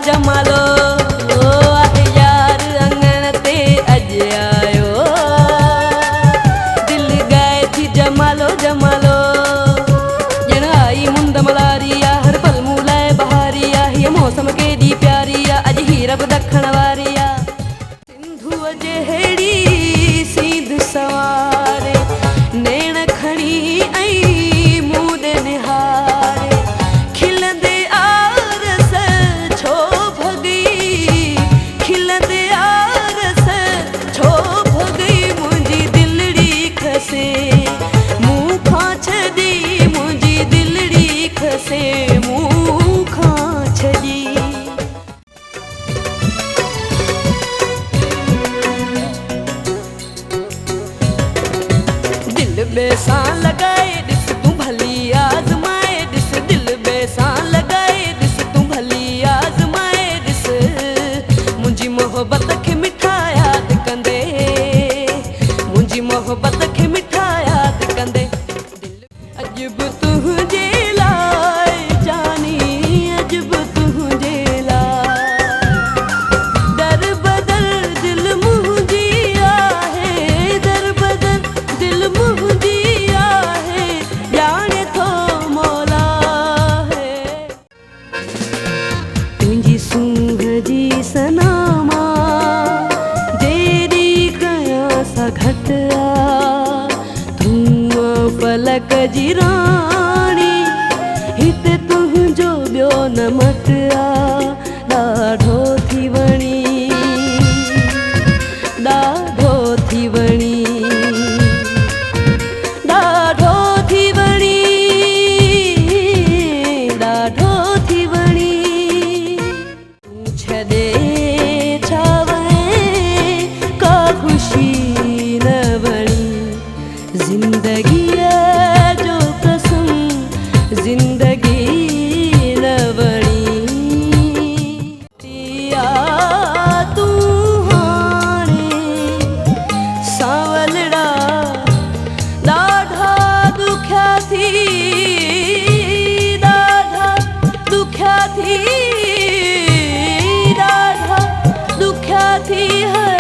जमालो आहे यार अंगण ते अज आयो। दिल गए थी जमालो जमालो जन आई मुंद मलारिया हर पल मूलाए बहारिया ये मौसम के दी प्यारिया अज ही रब दखण वारिया। सिंधु जहेड़ी सीध सवारे नैण खणी आई मूद निहारे खिलंदे आरस छो भगी खिलंदे आरस छो भगी मुंहिंजी दिलड़ी खसे मुंह खां छॾी मुंहिंजी दिलड़ी खसे मुंह खां छॾी। दिल बेसां लगाए ॾिस तूं भली आज़माए ॾिस दिल बेसां लगाए ॾिस तूं भली आज़माए ॾिस मुंहिंजी मोहबत खे मिठा यादि कंदे मुंहिंजी मोहबत खे मिठा यादि कंदे। अॼु बि तुंहिंजे लाइ जानी अॼु बि तुंहिंजे लाइ दर बदर दिल मुंहिंजी आहे दर बदर दिल मुंहिंजी आहे ॼाणे थो मौला है। तुंहिंजी सूंह जी सनामा जेरी कयां सा घटि आ तूं फलक जी राणी हिते तुंहिंजो ॿियो न मट आ ॾाढो थी वणी ॾाढो थी वणी ॾाढो थी वणी ॾाढो थी वणी। तूं छॾे छा वए का ख़ुशी न वणी ज़िंदगीअ जो कसम ज़िंदगी न वणी। पिया तूं हाणे सावलड़ा ॾाढा दुखिया थी ॾाढा दुखिया थी ॾाढा दुखिया थी है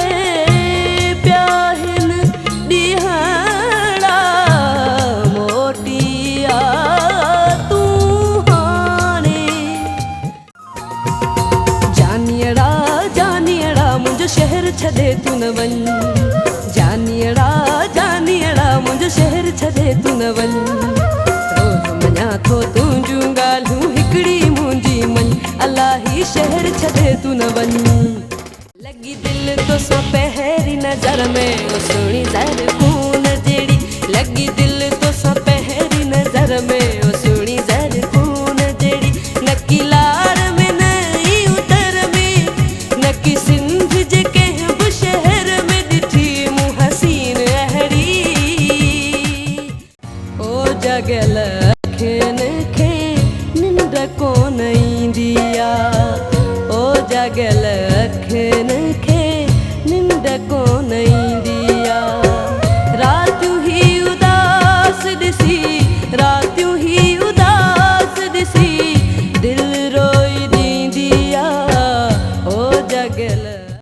पिया हिन ॾींहड़ा मोटी आ तूं हाणे। जानियड़ा मुंहिंजो शहर छॾे तूं न वञ जानियड़ा मुंहिंजो शहर छॾे तूं न वञ रोज़ मञा थो तुंहिंजूं ॻाल्हियूं हिकिड़ी मुंहिंजी मञ अलाही शहर छॾे तूं न वञ। लॻी दिल तोसां पहिरीं नज़र में ओ सुहिणी ज़र खून जहिड़ी लॻी दिल तोसां पहिरीं नज़र में ओ सुहिणी ज़र खून जहिड़ी न की लाड़ में न ई उतर में न की सिंध जे कंहिं बि शहर में ॾिठी मूं हसीन अहिड़ी ओ जॻल अखियुनि खे निंड कोन ईंदी आ ओ जॻल अखियुनि खे निंड कोन ईंदी